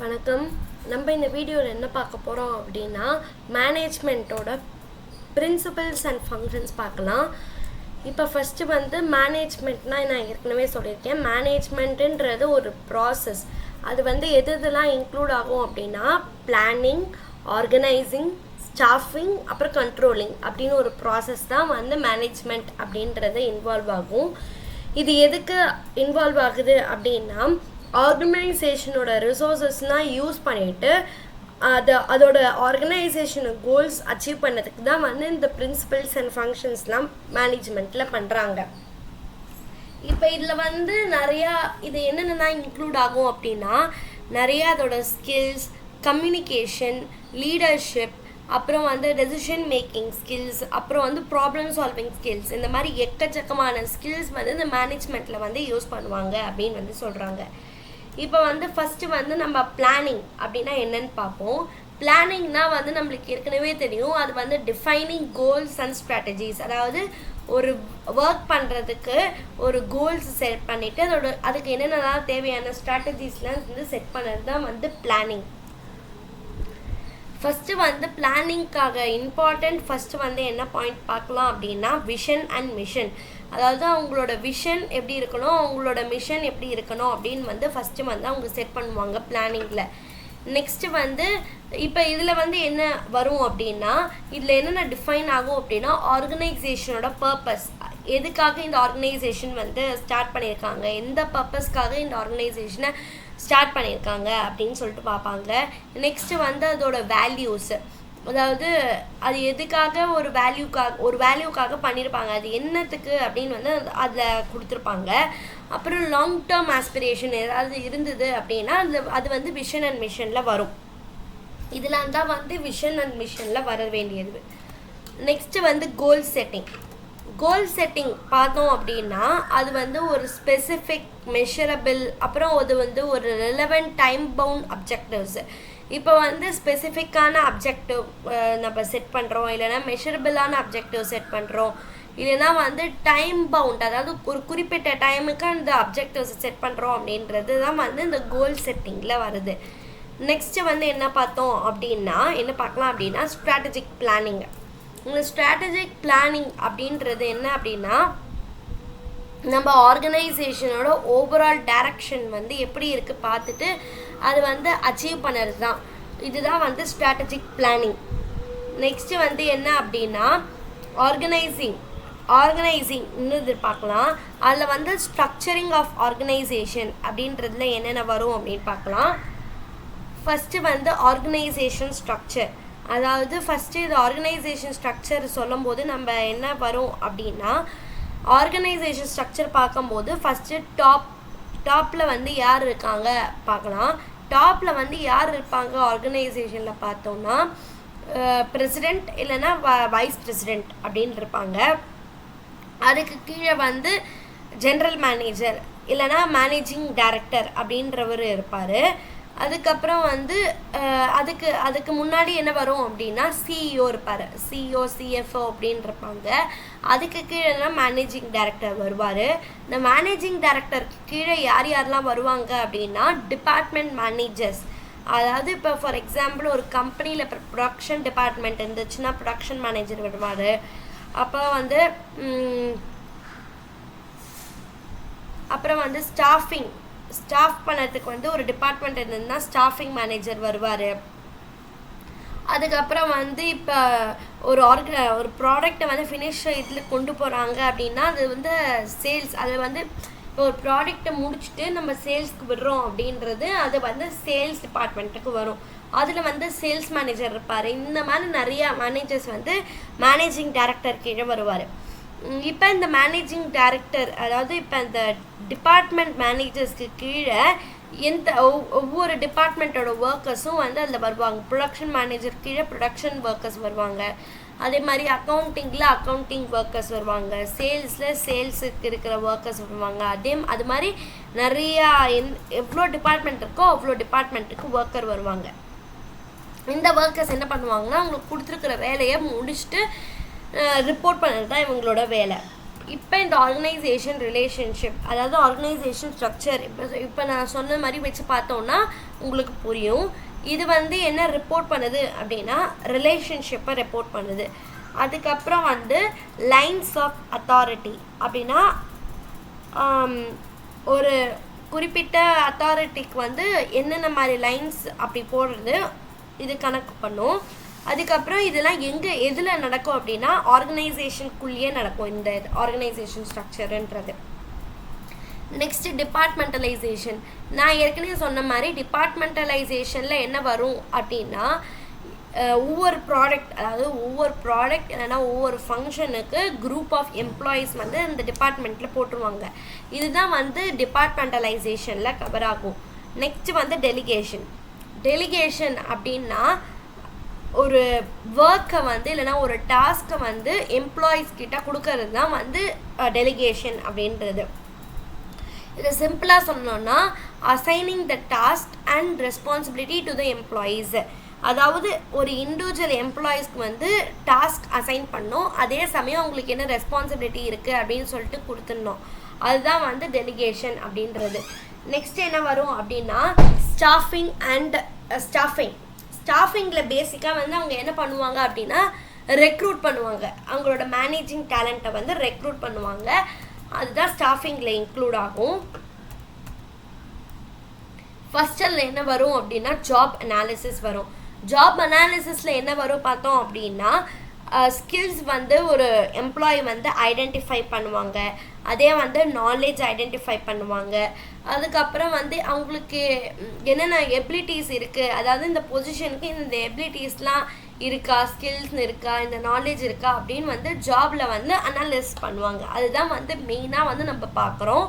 வணக்கம். நம்ம இந்த வீடியோவில் என்ன பார்க்க போகிறோம் அப்படின்னா மேனேஜ்மெண்ட்டோட பிரின்சிபல்ஸ் அண்ட் ஃபங்க்ஷன்ஸ் பார்க்கலாம். இப்போ ஃபஸ்ட்டு மேனேஜ்மெண்ட்னால் நான் ஏற்கனவே சொல்லியிருக்கேன். மேனேஜ்மெண்ட்டுன்றது ஒரு ப்ராசஸ். அது எதெல்லாம் இன்க்ளூட் ஆகும் அப்படின்னா பிளானிங், ஆர்கனைசிங், ஸ்டாஃபிங், அப்புறம் கண்ட்ரோலிங் அப்படின்னு ஒரு ப்ராசஸ் தான் மேனேஜ்மெண்ட் அப்படின்றது இன்வால்வ் ஆகும். இது எதுக்கு இன்வால்வ் ஆகுது அப்படின்னா ஆர்கனைசேஷனோட ரிசோர்ஸஸ்லாம் யூஸ் பண்ணிவிட்டு அதோட ஆர்கனைசேஷனோட கோல்ஸ் அச்சீவ் பண்ணதுக்கு தான் இந்த பிரின்சிபல்ஸ் அண்ட் ஃபங்க்ஷன்ஸ்லாம் மேனேஜ்மெண்ட்டில் பண்ணுறாங்க. இப்போ இதில் நிறையா இது என்னென்னலாம் இன்க்ளூட் ஆகும் அப்படின்னா நிறையா அதோட ஸ்கில்ஸ், கம்யூனிகேஷன், லீடர்ஷிப், அப்புறம் டெசிஷன் மேக்கிங் ஸ்கில்ஸ், அப்புறம் ப்ராப்ளம் சால்விங் ஸ்கில்ஸ், இந்த மாதிரி எக்கச்சக்கமான ஸ்கில்ஸ் இந்த மேனேஜ்மெண்ட்டில் யூஸ் பண்ணுவாங்க அப்படின்னு சொல்கிறாங்க. இப்போ ஃபஸ்ட்டு நம்ம பிளானிங் அப்படின்னா என்னன்னு பார்ப்போம். பிளானிங்னா நம்மளுக்கு ஏற்கனவே தெரியும். அது டிஃபைனிங் கோல்ஸ் அண்ட் ஸ்ட்ராட்டஜிஸ். அதாவது ஒரு ஒர்க் பண்ணுறதுக்கு ஒரு கோல்ஸ் செட் பண்ணிவிட்டு அதுக்கு என்னென்னலாம் தேவையான ஸ்ட்ராட்டஜிஸ்லாம் செட் பண்ணுறது தான் பிளானிங். ஃபஸ்ட்டு பிளானிங்காக இம்பார்ட்டண்ட் ஃபஸ்ட்டு என்ன பாயிண்ட் பார்க்கலாம் அப்படின்னா விஷன் அண்ட் மிஷன். அதாவது அவங்களோட விஷன் எப்படி இருக்கணும், அவங்களோட மிஷன் எப்படி இருக்கணும் அப்படின்னு ஃபஸ்ட்டு அவங்க செட் பண்ணுவாங்க பிளானிங்கில். நெக்ஸ்ட்டு இப்போ இதில் என்ன வரும் அப்படின்னா இதில் என்னென்ன டிஃபைன் ஆகும் அப்படின்னா ஆர்கனைசேஷனோட பர்பஸ். எதுக்காக இந்த ஆர்கனைசேஷன் ஸ்டார்ட் பண்ணியிருக்காங்க, எந்த பர்பஸ்க்காக இந்த ஆர்கனைசேஷனை ஸ்டார்ட் பண்ணியிருக்காங்க அப்படின்னு சொல்லிட்டு பார்ப்பாங்க. நெக்ஸ்ட்டு அதோட வேல்யூஸ். அதாவது அது எதுக்காக ஒரு வேல்யூக்காக பண்ணியிருப்பாங்க, அது என்னத்துக்கு அப்படின்னு அதில் கொடுத்துருப்பாங்க. அப்புறம் லாங் டேர்ம் ஆஸ்பிரேஷன் ஏதாவது இருந்தது அப்படின்னா அது விஷன் அண்ட் மிஷனில் வரும். இதெல்லாம் தான் விஷன் அண்ட் மிஷனில் வர வேண்டியது. நெக்ஸ்ட்டு கோல் செட்டிங். கோல் செட்டிங் பார்த்தோம் அப்படின்னா அது ஒரு ஸ்பெசிஃபிக், மெஷரபிள், அப்புறம் அது ஒரு ரெலவெண்ட் டைம் பவுண்ட் அப்ஜெக்டிவ்ஸ். இப்போ ஸ்பெசிஃபிக்கான அப்ஜெக்டிவ் நம்ம செட் பண்ணுறோம், இல்லைனா மெஷரபிளான அப்ஜெக்டிவ் செட் பண்ணுறோம், இல்லைனா டைம் பவுண்ட், அதாவது ஒரு குறிப்பிட்ட டைமுக்கு அந்த அப்ஜெக்டிவ்ஸ் செட் பண்ணுறோம் அப்படின்றது தான் இந்த கோல் செட்டிங்கில் வருது. நெக்ஸ்ட்டு என்ன பார்த்தோம் அப்படின்னா என்ன பார்க்கலாம் அப்படின்னா ஸ்ட்ராட்டஜிக் பிளானிங். இந்த ஸ்ட்ராட்டஜிக் பிளானிங் அப்படின்றது என்ன அப்படின்னா நம்ம ஆர்கனைசேஷனோட ஓவரால் டைரக்ஷன் எப்படி இருக்குது பார்த்துட்டு அது அச்சீவ் பண்ணுறது தான். இதுதான் ஸ்ட்ராட்டஜிக் பிளானிங். நெக்ஸ்ட்டு என்ன அப்படின்னா ஆர்கனைசிங்னு பார்க்கலாம். அதில் ஸ்ட்ரக்சரிங் ஆஃப் ஆர்கனைசேஷன் அப்படின்றதுல என்னென்ன வரும் அப்படின்னு பார்க்கலாம். First organisation structure. அதாவது ஃபஸ்ட்டு இது ஆர்கனைசேஷன் ஸ்ட்ரக்சர் சொல்லும் போது நம்ம என்ன வரும் அப்படின்னா ஆர்கனைசேஷன் ஸ்ட்ரக்சர் பார்க்கும்போது ஃபஸ்ட்டு டாப்பில் யார் இருக்காங்க பார்க்கலாம். டாப்பில் யார் இருப்பாங்க ஆர்கனைசேஷனில் பார்த்தோம்னா பிரசிடெண்ட் இல்லைன்னா வைஸ் பிரசிடெண்ட் அப்படின்னு இருப்பாங்க. அதுக்கு கீழே ஜென்ரல் மேனேஜர் இல்லைனா மேனேஜிங் டைரக்டர் அப்படின்றவர் இருப்பார். அதுக்கப்புறம் அதுக்கு முன்னாடி என்ன வரும் அப்படின்னா சிஇஓ இருப்பார். சிஇஓ, சிஎஃப்ஓ அப்படின்னு இருப்பாங்க. அதுக்கு கீழே மேனேஜிங் டைரக்டர் வருவார். இந்த மேனேஜிங் டைரக்டருக்கு கீழே யாரெல்லாம் வருவாங்க அப்படின்னா டிபார்ட்மெண்ட் மேனேஜர்ஸ். அதாவது இப்போ ஃபார் எக்ஸாம்பிள் ஒரு கம்பெனியில் இப்போ ப்ரொடக்ஷன் டிபார்ட்மெண்ட் இருந்துச்சுன்னா ப்ரொடக்ஷன் மேனேஜர் வருவார். அப்புறம் ஸ்டாஃப் பண்ணுறதுக்கு ஒரு டிபார்ட்மெண்ட் இருந்ததுன்னா ஸ்டாஃபிங் மேனேஜர் வருவார். அதுக்கப்புறம் இப்போ ஒரு ப்ராடக்டை ஃபினிஷ் இதில் கொண்டு போகிறாங்க அப்படின்னா அது சேல்ஸ். அது இப்போ ஒரு ப்ராடக்டை முடிச்சுட்டு நம்ம சேல்ஸ்க்கு விடுறோம் அப்படின்றது அது சேல்ஸ் டிபார்ட்மெண்ட்டுக்கு வரும். அதில் சேல்ஸ் மேனேஜர் இருப்பார். இந்த மாதிரி நிறையா மேனேஜர்ஸ் மேனேஜிங் டைரக்டர் கீழே வருவார். இப்போ இந்த மேனேஜிங் டைரக்டர், அதாவது இப்போ இந்த டிபார்ட்மெண்ட் மேனேஜர்ஸ்க்கு கீழே ஒவ்வொரு டிபார்ட்மெண்ட்டோட ஒர்க்கர்ஸும் அதில் வருவாங்க. ப்ரொடக்ஷன் மேனேஜர் கீழே ப்ரொடக்ஷன் ஒர்க்கர்ஸ் வருவாங்க. அதே மாதிரி அக்கௌண்டிங்கில் அக்கௌண்டிங் ஒர்க்கர்ஸ் வருவாங்க. சேல்ஸுக்கு இருக்கிற ஒர்க்கர்ஸ் வருவாங்க. அது மாதிரி நிறையா எவ்வளோ டிபார்ட்மெண்ட் இருக்கோ அவ்வளோ டிபார்ட்மெண்ட்டுக்கு ஒர்க்கர் வருவாங்க. இந்த ஒர்க்கர்ஸ் என்ன பண்ணுவாங்கன்னா அவங்களுக்கு கொடுத்துருக்குற வேலையை முடிச்சுட்டு ரிப்போர்ட் பண்ணுறது தான் இவங்களோட வேலை. இப்போ இந்த ஆர்கனைசேஷன் ரிலேஷன்ஷிப், அதாவது ஆர்கனைசேஷன் ஸ்ட்ரக்சர் இப்போ நான் சொன்ன மாதிரி வச்சு பார்த்தோன்னா உங்களுக்கு புரியும். இது வந்து என்ன ரிப்போர்ட் பண்ணுது அப்படின்னா ரிலேஷன்ஷிப்பை ரிப்போர்ட் பண்ணுது. அதுக்கப்புறம் வந்து லைன்ஸ் ஆஃப் அத்தாரிட்டி அப்படின்னா ஒரு குறிப்பிட்ட அத்தாரிட்டிக்கு வந்து என்னென்ன மாதிரி லைன்ஸ் அப்படி போடுறது இது கணக்கு பண்ணும். அதுக்கப்புறம் இதெல்லாம் எதில் நடக்கும் அப்படின்னா ஆர்கனைசேஷனுக்குள்ளேயே நடக்கும் இந்த ஆர்கனைசேஷன் ஸ்ட்ரக்சருன்றது. நெக்ஸ்ட்டு டிபார்ட்மெண்டலைசேஷன். நான் ஏற்கனவே சொன்ன மாதிரி டிபார்ட்மெண்டலைசேஷனில் என்ன வரும் அப்படின்னா ஒவ்வொரு ப்ராடக்ட், அதாவது ஒவ்வொரு ப்ராடக்ட் இல்லைன்னா ஒவ்வொரு ஃபங்க்ஷனுக்கு குரூப் ஆஃப் எம்ப்ளாயீஸ் வந்து இந்த டிபார்ட்மெண்ட்டில் போட்டுருவாங்க. இதுதான் வந்து டிபார்ட்மெண்டலைசேஷனில் கவர் ஆகும். நெக்ஸ்ட்டு வந்து டெலிகேஷன் அப்படின்னா ஒரு ஒர்க்கை வந்து இல்லைனா ஒரு டாஸ்க்கை வந்து எம்ப்ளாயீஸ் கிட்ட கொடுக்கறது தான் வந்து டெலிகேஷன் அப்படின்றது. இதை சிம்பிளாக சொன்னோன்னா assigning the task and responsibility to the employees. அதாவது ஒரு இண்டிவிஜுவல் எம்ப்ளாயீஸ்க்கு வந்து டாஸ்க் அசைன் பண்ணோம், அதே சமயம் அவங்களுக்கு என்ன ரெஸ்பான்சிபிலிட்டி இருக்குது அப்படின்னு சொல்லிட்டு கொடுத்துடணும். அதுதான் வந்து டெலிகேஷன் அப்படின்றது. நெக்ஸ்ட் என்ன வரும் அப்படின்னா ஸ்டாஃபிங்கில் பேசிக்காக வந்து அவங்க என்ன பண்ணுவாங்க அப்படின்னா ரெக்ரூட் பண்ணுவாங்க. அவங்களோட மேனேஜிங் டேலண்ட்டை வந்து ரெக்ரூட் பண்ணுவாங்க. அதுதான் ஸ்டாஃபிங்கில் இன்க்ளூட் ஆகும். ஃபஸ்ட்டில் என்ன வரும் அப்படின்னா ஜாப் அனாலிசிஸ் வரும். ஜாப் அனாலிசிஸில் என்ன வரும் பார்த்தோம் அப்படின்னா ஸ்கில்ஸ் வந்து ஒரு எம்ப்ளாயி வந்து ஐடென்டிஃபை பண்ணுவாங்க, அதே வந்து நாலேஜ் ஐடென்டிஃபை பண்ணுவாங்க. அதுக்கப்புறம் வந்து அவங்களுக்கு என்னென்ன எபிலிட்டிஸ் இருக்குது, அதாவது இந்த பொசிஷனுக்கு இந்த எபிலிட்டிஸ்லாம் இருக்கா, ஸ்கில்ஸ் இருக்கா, இந்த நாலேஜ் இருக்கா அப்படின்னு வந்து ஜாபில் வந்து அனாலிஸ் பண்ணுவாங்க. அதுதான் வந்து மெயினாக வந்து நம்ம பார்க்குறோம்.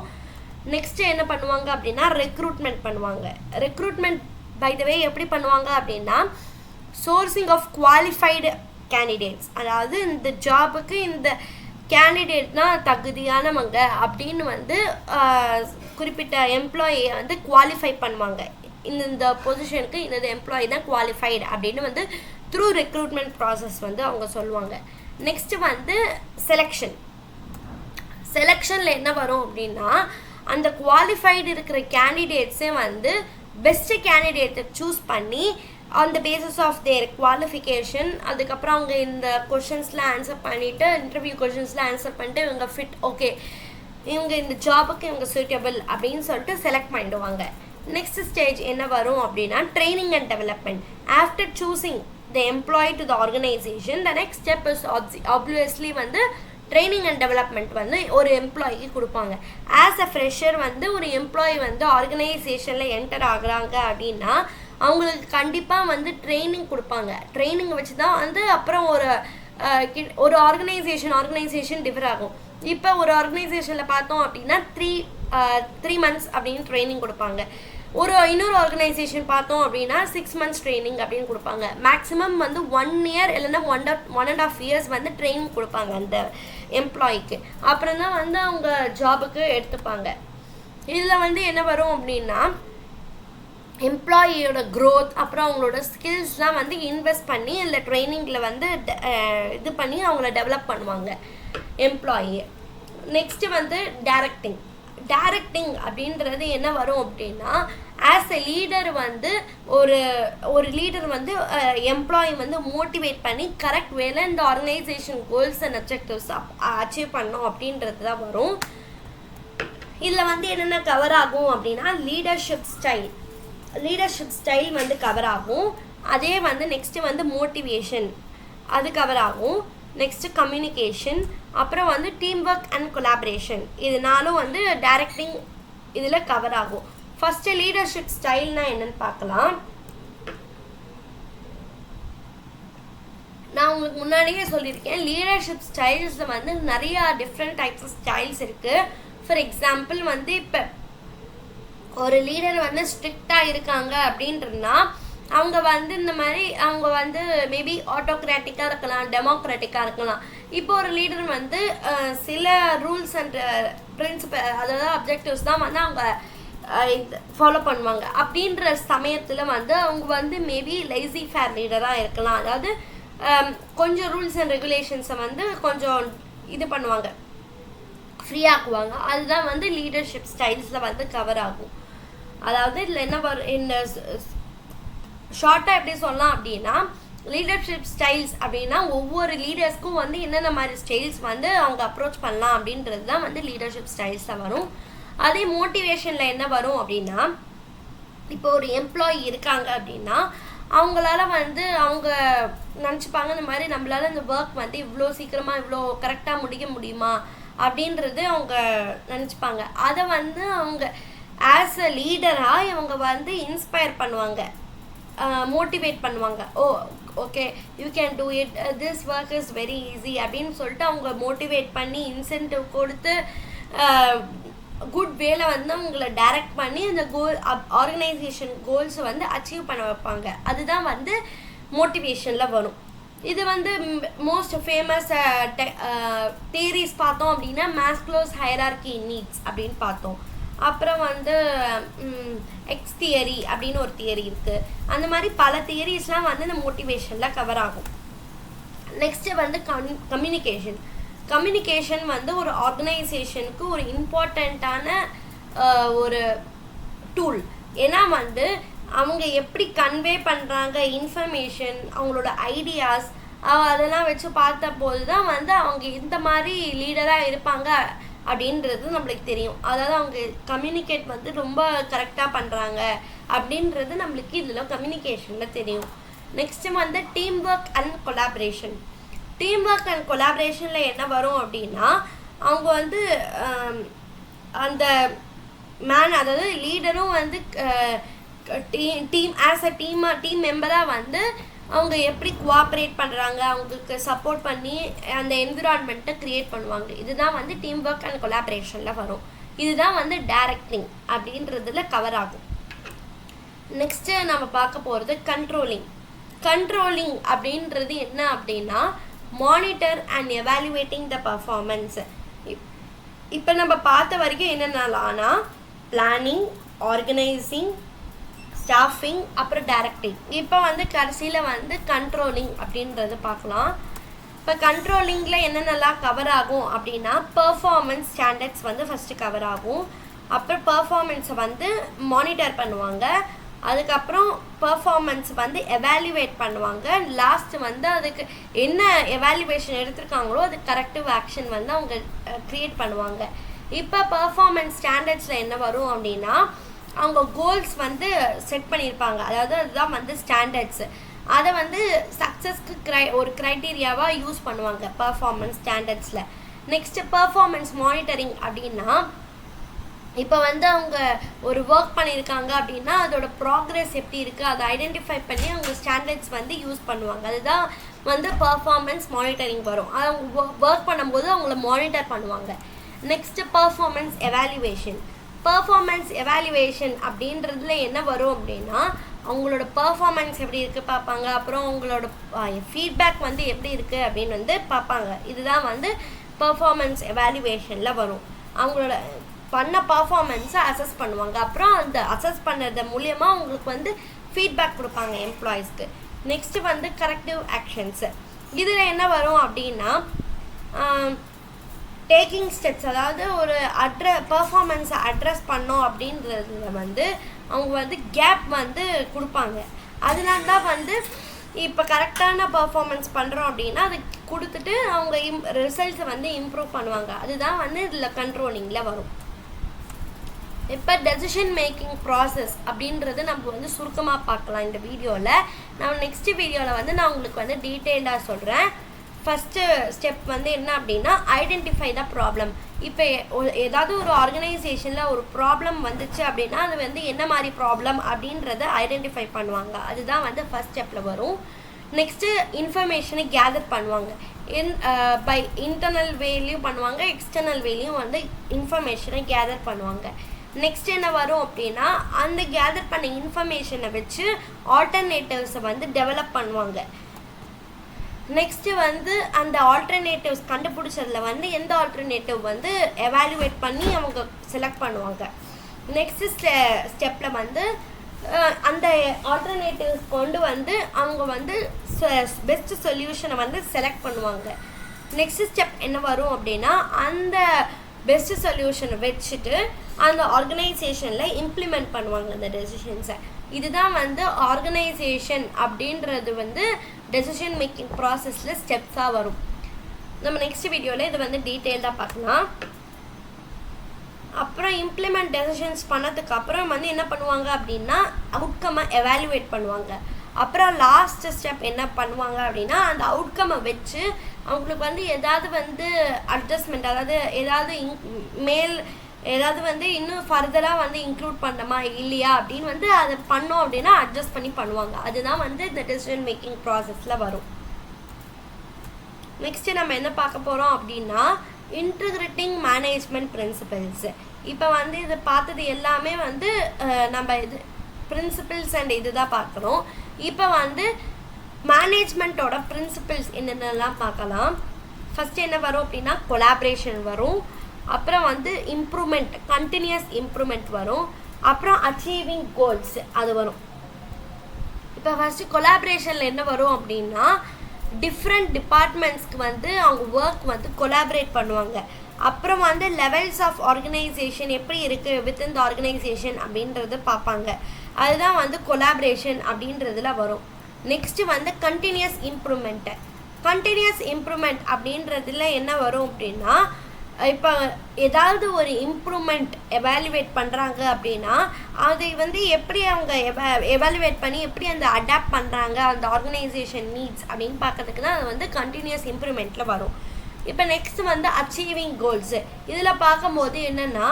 நெக்ஸ்ட்டு என்ன பண்ணுவாங்க அப்படின்னா ரெக்ரூட்மெண்ட் பண்ணுவாங்க. ரெக்ரூட்மெண்ட் பை த வே எப்படி பண்ணுவாங்க அப்படின்னா சோர்சிங் ஆஃப் குவாலிஃபைடு கேண்டிடேட்ஸ், அதாவது இந்த ஜாபுக்கு இந்த கேண்டிடேட்னா தகுதியானவங்க அப்படின்னு வந்து குறிப்பிட்ட எம்ப்ளாயியை வந்து குவாலிஃபை பண்ணுவாங்க. இந்த பொசிஷனுக்கு இந்த எம்ப்ளாயி தான் குவாலிஃபைடு அப்படின்னு வந்து த்ரூ ரெக்ரூட்மெண்ட் ப்ராசஸ் வந்து அவங்க சொல்லுவாங்க. நெக்ஸ்ட்டு வந்து செலெக்ஷனில் என்ன வரும் அப்படின்னா அந்த குவாலிஃபைடு இருக்கிற கேண்டிடேட்ஸே வந்து பெஸ்ட்டு கேண்டிடேட்டை சூஸ் பண்ணி on the basis of their qualification, அதுக்கப்புறம் அவங்க இந்த கொஷின்ஸ்லாம் ஆன்சர் பண்ணிவிட்டு இன்டர்வியூ கொஷின்ஸ்லாம் ஆன்சர் பண்ணிட்டு இவங்க ஃபிட், ஓகே இவங்க இந்த ஜாபுக்கு இவங்க சூட்டபிள் அப்படின்னு சொல்லிட்டு செலக்ட் பண்ணிடுவாங்க. நெக்ஸ்ட் ஸ்டேஜ் என்ன வரும் அப்படின்னா training and development. After choosing the employee to the organisation the next step is obviously வந்து ட்ரைனிங் அண்ட் டெவலப்மெண்ட் வந்து ஒரு எம்ப்ளாயிக்கு கொடுப்பாங்க. ஆஸ் அ ஃப்ரெஷர் வந்து ஒரு எம்ப்ளாயி வந்து ஆர்கனைசேஷனில் என்டர் ஆகுறாங்க அப்படின்னா அவங்களுக்கு கண்டிப்பாக வந்து ட்ரைனிங் கொடுப்பாங்க. ட்ரைனிங் வச்சு தான் வந்து அப்புறம் ஒரு ஆர்கனைசேஷன் டிஃபர் ஆகும். இப்போ ஒரு ஆர்கனைசேஷனில் பார்த்தோம் அப்படின்னா த்ரீ மந்த்ஸ் அப்படின்னு ட்ரைனிங் கொடுப்பாங்க. இன்னொரு ஆர்கனைசேஷன் பார்த்தோம் அப்படின்னா 6 months ட்ரைனிங் அப்படின்னு கொடுப்பாங்க. மேக்ஸிமம் வந்து 1 year இல்லைன்னா 1.5 years வந்து ட்ரைனிங் கொடுப்பாங்க அந்த எம்ப்ளாயிக்கு. அப்புறம் தான் வந்து அவங்க ஜாபுக்கு எடுத்துப்பாங்க. இதில் வந்து என்ன வரும் அப்படின்னா எம்ப்ளாயியோட க்ரோத் அப்புறம் அவங்களோட ஸ்கில்ஸ்லாம் வந்து இன்வெஸ்ட் பண்ணி இல்லை ட்ரைனிங்கில் வந்து இது பண்ணி அவங்கள டெவலப் பண்ணுவாங்க எம்ப்ளாயி. நெக்ஸ்ட்டு வந்து டைரக்டிங் அப்படின்றது என்ன வரும் அப்படின்னா ஆஸ் எ லீடர் வந்து ஒரு லீடர் வந்து எம்ப்ளாயி வந்து மோட்டிவேட் பண்ணி கரெக்ட் வேலை இந்த organisation goals and objectives achieve பண்ணோம் அப்படின்றது தான் வரும். இதில் வந்து என்னென்ன கவர் ஆகும் அப்படின்னா லீடர்ஷிப் ஸ்டைல் வந்து கவர் ஆகும். அதே வந்து நெக்ஸ்ட்டு வந்து மோட்டிவேஷன் அது கவர் ஆகும். நெக்ஸ்ட்டு கம்யூனிகேஷன், அப்புறம் வந்து டீம் ஒர்க் அண்ட் கொலாபரேஷன், இதனாலும் வந்து டைரக்டிங் இதில் கவர் ஆகும். ஃபஸ்ட்டு லீடர்ஷிப் ஸ்டைல்னால் என்னென்னு பார்க்கலாம். நான் உங்களுக்கு முன்னாடியே சொல்லியிருக்கேன் லீடர்ஷிப் ஸ்டைல்ஸில் வந்து நிறையா டிஃப்ரெண்ட் டைப்ஸ் ஆஃப் ஸ்டைல்ஸ் இருக்குது. ஃபார் எக்ஸாம்பிள் வந்து இப்போ ஒரு லீடர் வந்து ஸ்ட்ரிக்டாக இருக்காங்க அப்படின்றனா அவங்க வந்து இந்த மாதிரி அவங்க வந்து மேபி ஆட்டோக்ராட்டிக்காக இருக்கலாம், டெமோக்ராட்டிக்காக இருக்கலாம். இப்போ ஒரு லீடர் வந்து சில ரூல்ஸ் அண்ட் பிரின்சிபல் அதாவது அப்ஜெக்டிவ்ஸ் தான் வந்து அவங்க ஃபாலோ பண்ணுவாங்க. அப்படின்ற சமயத்தில் வந்து அவங்க வந்து மேபி லைசி ஃபேர் லீடராக இருக்கலாம். அதாவது கொஞ்சம் ரூல்ஸ் அண்ட் ரெகுலேஷன்ஸை வந்து கொஞ்சம் இது பண்ணுவாங்க, ஃப்ரீ ஆக்குவாங்க. அதுதான் வந்து லீடர்ஷிப் ஸ்டைல்ஸில் வந்து கவர் ஆகும். அதாவது இதில் என்ன வரும், இந்த ஷார்ட்டாக எப்படி சொல்லலாம் அப்படின்னா, லீடர்ஷிப் ஸ்டைல்ஸ் அப்படின்னா ஒவ்வொரு லீடர்ஸ்க்கும் வந்து என்னென்ன மாதிரி ஸ்டைல்ஸ் வந்து அவங்க அப்ரோச் பண்ணலாம் அப்படின்றது தான் வந்து லீடர்ஷிப் ஸ்டைல்ஸில் வரும். அதே மோட்டிவேஷனில் என்ன வரும் அப்படின்னா, இப்போ ஒரு எம்ப்ளாயி இருக்காங்க அப்படின்னா அவங்களால வந்து அவங்க நினச்சிப்பாங்க இந்த மாதிரி நம்மளால இந்த ஒர்க் வந்து இவ்வளோ சீக்கிரமாக இவ்வளோ கரெக்டாக முடிக்க முடியுமா அப்படின்றது அவங்க நினச்சிப்பாங்க. அதை வந்து அவங்க ஆஸ் அ லீடராக இவங்க வந்து இன்ஸ்பயர் பண்ணுவாங்க, மோட்டிவேட் பண்ணுவாங்க. Okay you can do it, this work is very easy அப்படின்னு சொல்லிட்டு அவங்க மோட்டிவேட் பண்ணி இன்சென்டிவ் கொடுத்து குட் வேல வந்து அவங்கள டைரக்ட் பண்ணி அந்த ஆர்கனைசேஷன் கோல்ஸை வந்து அச்சீவ் பண்ண வைப்பாங்க. அதுதான் வந்து மோட்டிவேஷனில் வரும். இது வந்து மோஸ்ட் ஃபேமஸ் தியரிஸ் பார்த்தோம் அப்படின்னா மாஸ்லோஸ் ஹைரார்கி நீட்ஸ் அப்படின்னு பார்த்தோம். அப்புறம் வந்து எக்ஸ் தியரி அப்படின்னு ஒரு தியரி இருக்குது. அந்த மாதிரி பல தியரிஸ்லாம் வந்து இந்த மோட்டிவேஷனில் கவர் ஆகும். நெக்ஸ்ட்டு வந்து கம்யூனிகேஷன் வந்து ஒரு ஆர்கனைசேஷனுக்கு ஒரு இம்பார்ட்டண்ட்டான ஒரு டூல். ஏன்னா வந்து அவங்க எப்படி கன்வே பண்ணுறாங்க இன்ஃபர்மேஷன், அவங்களோட ஐடியாஸ் அதெல்லாம் வச்சு பார்த்த போது தான் வந்து அவங்க இந்த மாதிரி லீடராக இருப்பாங்க அப்படின்றது நம்மளுக்கு தெரியும். அதாவது அவங்க கம்யூனிகேட் வந்து ரொம்ப கரெக்டாக பண்ணுறாங்க அப்படின்றது நம்மளுக்கு இதில் கம்யூனிகேஷனில் தெரியும். நெக்ஸ்ட்டு வந்து team work and collaboration. Team work and கொலாபரேஷனில் என்ன வரும் அப்படின்னா, அவங்க வந்து அந்த அதாவது லீடரும் வந்து டீம் ஆஸ் அ டீம் மெம்பராக வந்து அவங்க எப்படி கோஆப்ரேட் பண்ணுறாங்க, அவங்களுக்கு சப்போர்ட் பண்ணி அந்த என்விரான்மெண்ட்டை க்ரியேட் பண்ணுவாங்க. இதுதான் வந்து டீம் ஒர்க் அண்ட் கொலாபரேஷனில் வரும். இதுதான் வந்து டைரக்டிங் அப்படின்றதுல கவர் ஆகும். நெக்ஸ்ட்டு நம்ம பார்க்க போகிறது கண்ட்ரோலிங் அப்படின்றது என்ன அப்படின்னா, monitor and evaluating the performance. இப்போ நம்ம பார்த்த வரைக்கும் என்னென்னலாம்னா பிளானிங், ஆர்கனைசிங், ஸ்டாஃபிங், அப்புறம் டைரக்டிங். இப்போ வந்து கடைசியில் வந்து கண்ட்ரோலிங் அப்படின்றது பார்க்கலாம். இப்போ கண்ட்ரோலிங்கில் என்னென்னலாம் கவர் ஆகும் அப்படின்னா, பர்ஃபார்மன்ஸ் ஸ்டாண்டர்ட்ஸ் வந்து ஃபஸ்ட்டு கவர் ஆகும். அப்புறம் பர்ஃபார்மன்ஸை வந்து மானிட்டர் பண்ணுவாங்க. அதுக்கப்புறம் பர்ஃபார்மன்ஸ் வந்து எவாலுவேட் பண்ணுவாங்க. லாஸ்ட் வந்து அதுக்கு என்ன எவாலுவேஷன் எடுத்திருக்காங்களோ அதுக்கு கரெக்டிவ் ஆக்ஷன் வந்து அவங்க க்ரியேட் பண்ணுவாங்க. இப்போ பர்ஃபார்மன்ஸ் ஸ்டாண்டர்ட்ஸில் என்ன வரும் அப்படின்னா, அவங்க கோல்ஸ் வந்து செட் பண்ணியிருப்பாங்க. அதாவது அதுதான் வந்து ஸ்டாண்டர்ட்ஸு. அதை வந்து சக்ஸஸ்க்கு ஒரு க்ரைட்டீரியாவாக யூஸ் பண்ணுவாங்க பர்ஃபார்மன்ஸ் ஸ்டாண்டர்ட்ஸில். நெக்ஸ்ட்டு பர்ஃபார்மன்ஸ் மானிட்டரிங் அப்படின்னா, இப்போ வந்து அவங்க ஒரு ஒர்க் பண்ணியிருக்காங்க அப்படின்னா அதோட ப்ராக்ரெஸ் எப்படி இருக்குது அதை ஐடென்டிஃபை பண்ணி அவங்க ஸ்டாண்டர்ட்ஸ் வந்து யூஸ் பண்ணுவாங்க. அதுதான் வந்து பர்ஃபார்மன்ஸ் மானிட்டரிங் வரும். அவங்க ஒர்க் பண்ணும்போது அவங்கள மானிட்டர் பண்ணுவாங்க. நெக்ஸ்ட்டு பர்ஃபார்மன்ஸ் எவாலுவேஷன் அப்படின்றதுல என்ன வரும் அப்படின்னா, அவங்களோட பர்ஃபார்மன்ஸ் எப்படி இருக்குது பார்ப்பாங்க. அப்புறம் அவங்களோட ஃபீட்பேக் வந்து எப்படி இருக்குது அப்படின்னு வந்து பார்ப்பாங்க. இதுதான் வந்து பர்ஃபார்மன்ஸ் எவாலுவேஷனில் வரும். அவங்களோட பண்ண பர்ஃபார்மன்ஸை அசஸ் பண்ணுவாங்க. அப்புறம் அந்த அசஸ் பண்ணுறது மூலியமாக அவங்களுக்கு வந்து ஃபீட்பேக் கொடுப்பாங்க எம்ப்ளாயீஸ்க்கு. நெக்ஸ்ட்டு வந்து கரெக்டிவ் ஆக்ஷன்ஸு. இதில் என்ன வரும் அப்படின்னா, டேக்கிங் ஸ்டெப்ஸ். அதாவது ஒரு பர்ஃபார்மன்ஸை அட்ரஸ் பண்ணோம் அப்படின்றதுல வந்து அவங்க வந்து கேப் வந்து கொடுப்பாங்க. அதனால தான் வந்து இப்போ கரெக்டான பர்ஃபார்மன்ஸ் பண்ணுறோம் அப்படின்னா அது கொடுத்துட்டு அவங்க ரிசல்ட்ஸை வந்து இம்ப்ரூவ் பண்ணுவாங்க. அதுதான் வந்து இதில் கண்ட்ரோலிங்கில் வரும். இப்போ டெசிஷன் மேக்கிங் ப்ராசஸ் அப்படின்றது நம்ம வந்து சுருக்கமாக பார்க்கலாம் இந்த வீடியோவில். நான் நெக்ஸ்ட்டு வீடியோவில் வந்து நான் உங்களுக்கு வந்து டீட்டெயிலாக சொல்கிறேன். ஃபஸ்ட்டு ஸ்டெப் வந்து என்ன அப்படின்னா, ஐடென்டிஃபை த ப்ராப்ளம். இப்போ ஏதாவது ஒரு ஆர்கனைசேஷனில் ஒரு ப்ராப்ளம் வந்துச்சு அப்படின்னா அது வந்து என்ன மாதிரி ப்ராப்ளம் அப்படின்றத ஐடென்டிஃபை பண்ணுவாங்க. அதுதான் வந்து ஃபஸ்ட் ஸ்டெப்பில் வரும். நெக்ஸ்ட்டு இன்ஃபர்மேஷனை கேதர் பண்ணுவாங்க. பை இன்டர்னல் வேலையும் பண்ணுவாங்க, எக்ஸ்டர்னல் வேலையும் வந்து இன்ஃபர்மேஷனை கேதர் பண்ணுவாங்க. நெக்ஸ்ட் என்ன வரும் அப்படின்னா, அந்த கேதர் பண்ண இன்ஃபர்மேஷனை வச்சு ஆல்டர்னேட்டிவ்ஸை வந்து டெவலப் பண்ணுவாங்க. நெக்ஸ்ட்டு வந்து அந்த ஆல்டர்னேட்டிவ்ஸ் கண்டுபிடிச்சதில் வந்து எந்த ஆல்டர்னேட்டிவ் வந்து எவாலுவேட் பண்ணி அவங்க செலக்ட் பண்ணுவாங்க. நெக்ஸ்ட்டு ஸ்டெப்பில் வந்து அந்த ஆல்டர்னேட்டிவ்ஸ் கொண்டு வந்து அவங்க வந்து பெஸ்ட் சொல்யூஷனை வந்து செலக்ட் பண்ணுவாங்க. நெக்ஸ்ட் ஸ்டெப் என்ன வரும் அப்படின்னா, அந்த பெஸ்ட் சொல்யூஷனை வச்சுட்டு அந்த ஆர்கனைசேஷனில் இம்ப்ளிமெண்ட் பண்ணுவாங்க அந்த டெசிஷன்ஸை. இதுதான் வந்து ஆர்கனைசேஷன் அப்படின்றது வந்து டெசிஷன் மேக்கிங் ப்ராசஸில் ஸ்டெப்ஸாக வரும். நம்ம நெக்ஸ்ட் வீடியோவில் இது வந்து டீட்டெயில்டாக பார்க்கலாம். அப்புறம் இம்ப்ளிமெண்ட் டெசிஷன்ஸ் பண்ணதுக்கு அப்புறம் வந்து என்ன பண்ணுவாங்க அப்படின்னா அவுட்கம்மை எவாலுவேட் பண்ணுவாங்க. அப்புறம் லாஸ்ட் ஸ்டெப் என்ன பண்ணுவாங்க அப்படின்னா அந்த அவுட்கம்மை வச்சு அவங்களுக்கு வந்து ஏதாவது வந்து அட்ஜஸ்ட்மெண்ட், அதாவது ஏதாவது வந்து இன்னும் ஃபர்தராக வந்து இன்க்ளூட் பண்ணணுமா இல்லையா அப்படின்னு வந்து அதை பண்ணோம் அப்படின்னா அட்ஜஸ்ட் பண்ணி பண்ணுவாங்க. அதுதான் வந்து இந்த டெசிஷன் மேக்கிங் ப்ராசஸில் வரும். நெக்ஸ்ட்டு நம்ம என்ன பார்க்க போகிறோம் அப்படின்னா இன்டகிரேட்டிங் மேனேஜ்மெண்ட் பிரின்சிபல்ஸ். இப்போ வந்து இது பார்த்தது எல்லாமே வந்து நம்ம இது பிரின்சிபல்ஸ் அண்ட் இது தான் பார்க்குறோம். இப்போ வந்து மேனேஜ்மெண்ட்டோட பிரின்சிபல்ஸ் என்னென்னலாம் பார்க்கலாம். ஃபஸ்ட்டு என்ன வரும் அப்படின்னா கொலாபரேஷன் வரும். அப்புறம் வந்து இம்ப்ரூவ்மெண்ட், கண்டினியூஸ் இம்ப்ரூவ்மெண்ட் வரும். அப்புறம் அச்சீவிங் கோல்ஸ் அது வரும். இப்போ ஃபஸ்ட்டு கொலாபரேஷனில் என்ன வரும் அப்படின்னா டிஃப்ரெண்ட் டிபார்ட்மெண்ட்ஸ்க்கு வந்து அவங்க ஒர்க் வந்து கொலாபரேட் பண்ணுவாங்க. அப்புறம் வந்து லெவல்ஸ் ஆஃப் ஆர்கனைசேஷன் எப்படி இருக்குது வித்தின் த ஆர்கனைசேஷன் அப்படின்றது பார்ப்பாங்க. அதுதான் வந்து கொலாபரேஷன் அப்படின்றதுல வரும். நெக்ஸ்ட்டு வந்து கண்டினியூஸ் இம்ப்ரூவ்மெண்ட் அப்படின்றதுல என்ன வரும் அப்படின்னா இப்போ ஏதாவது ஒரு இம்ப்ரூவ்மெண்ட் எவாலுவேட் பண்ணுறாங்க அப்படின்னா அதை வந்து எப்படி அவங்க எவாலுவேட் பண்ணி எப்படி அந்த அடாப்ட் பண்ணுறாங்க அந்த ஆர்கனைசேஷன் நீட்ஸ் அப்படின்னு பார்க்கறதுக்கு தான் அது வந்து கண்டினியூஸ் இம்ப்ரூவ்மெண்ட்டில் வரும். இப்போ நெக்ஸ்ட் வந்து அச்சீவிங் கோல்ஸு. இதில் பார்க்கும்போது என்னென்னா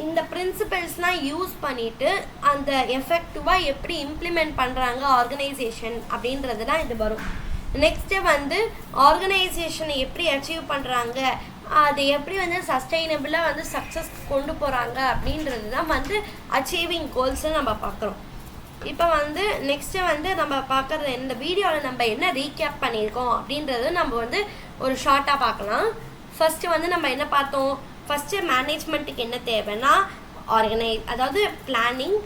இந்த பிரின்சிபல்ஸ்லாம் யூஸ் பண்ணிவிட்டு அந்த எஃபெக்டிவாக எப்படி இம்ப்ளிமெண்ட் பண்ணுறாங்க ஆர்கனைசேஷன் அப்படின்றதுலாம் இது வரும். நெக்ஸ்ட்டு வந்து ஆர்கனைசேஷனை எப்படி அச்சீவ் பண்ணுறாங்க, அது எப்படி வந்து சஸ்டைனபிளாக வந்து சக்ஸஸ் கொண்டு போகிறாங்க அப்படின்றது தான் வந்து அச்சீவிங் கோல்ஸை நம்ம பார்க்குறோம். இப்போ வந்து நெக்ஸ்ட்டு வந்து நம்ம பார்க்குறது இந்த வீடியோவில் நம்ம என்ன ரீகேப் பண்ணியிருக்கோம் அப்படின்றது நம்ம வந்து ஒரு ஷார்ட்டாக பார்க்கலாம். ஃபஸ்ட்டு வந்து நம்ம என்ன பார்த்தோம், ஃபஸ்ட்டு மேனேஜ்மெண்ட்டுக்கு என்ன தேவைன்னா அதாவது planning,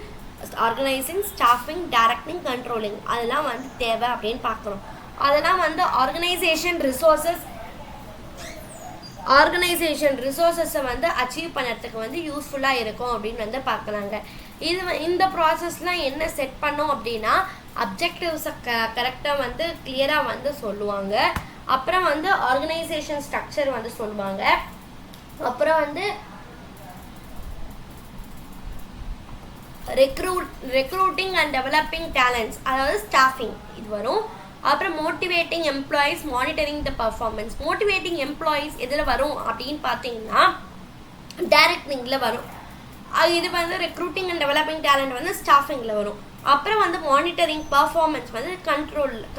organising, staffing, directing, controlling அதெல்லாம் வந்து தேவை அப்படின்னு பார்க்குறோம். அதெல்லாம் வந்து ஆர்கனைசேஷன் ரிசோர்ஸஸை வந்து அச்சீவ் பண்ணுறதுக்கு வந்து யூஸ்ஃபுல்லாக இருக்கும் அப்படின்னு வந்து பார்க்கலாங்க. இந்த ப்ராசஸ்லாம் என்ன செட் பண்ணோம் அப்படின்னா அப்ஜெக்டிவ்ஸை கரெக்டாக வந்து கிளியராக வந்து சொல்லுவாங்க. அப்புறம் வந்து ஆர்கனைசேஷன் ஸ்ட்ரக்சர் வந்து சொல்லுவாங்க. அப்புறம் வந்து ரெக்ரூட்டிங் அண்ட் டெவலப்பிங் டேலண்ட்ஸ், அதாவது ஸ்டாஃபிங் இது வரும். அப்புறம் motivating employees, monitoring the performance. Motivating employees எதில் வரும் அப்படின்னு பார்த்தீங்கன்னா டைரக்டிங்கில் வரும். இது வந்து ரெக்ரூட்டிங் அண்ட் டெவலப்பிங் டேலண்ட் வந்து ஸ்டாஃபிங்கில் வரும். அப்புறம் வந்து மானிட்டரிங் பர்ஃபார்மன்ஸ் வந்து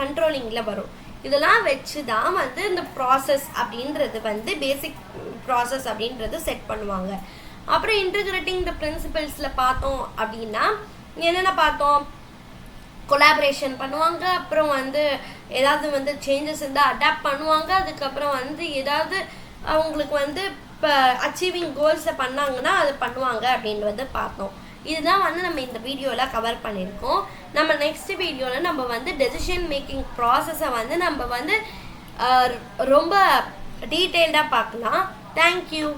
கண்ட்ரோலிங்கில் வரும். இதெல்லாம் வச்சு தான் வந்து இந்த ப்ராசஸ் அப்படின்றது வந்து பேசிக் ப்ராசஸ் அப்படின்றது செட் பண்ணுவாங்க. அப்புறம் இன்டகிரேட்டிங் த பிரின்சிபல்ஸில் பார்த்தோம் அப்படின்னா என்னென்ன பார்த்தோம், கொலாபரேஷன் பண்ணுவாங்க. அப்புறம் வந்து ஏதாவது வந்து சேஞ்சஸ் இருந்தால் அடாப்ட் பண்ணுவாங்க. அதுக்கப்புறம் வந்து ஏதாவது அவங்களுக்கு வந்து இப்போ அச்சீவிங் கோல்ஸை பண்ணாங்கன்னா அது பண்ணுவாங்க அப்படின்றது பார்த்தோம். இதுதான் வந்து நம்ம இந்த வீடியோவில் கவர் பண்ணியிருக்கோம். நம்ம நெக்ஸ்ட் வீடியோவில் நம்ம வந்து டெசிஷன் மேக்கிங் ப்ராசஸை வந்து நம்ம வந்து ரொம்ப டீட்டெயில்டாக பார்க்கலாம். தேங்க்யூ.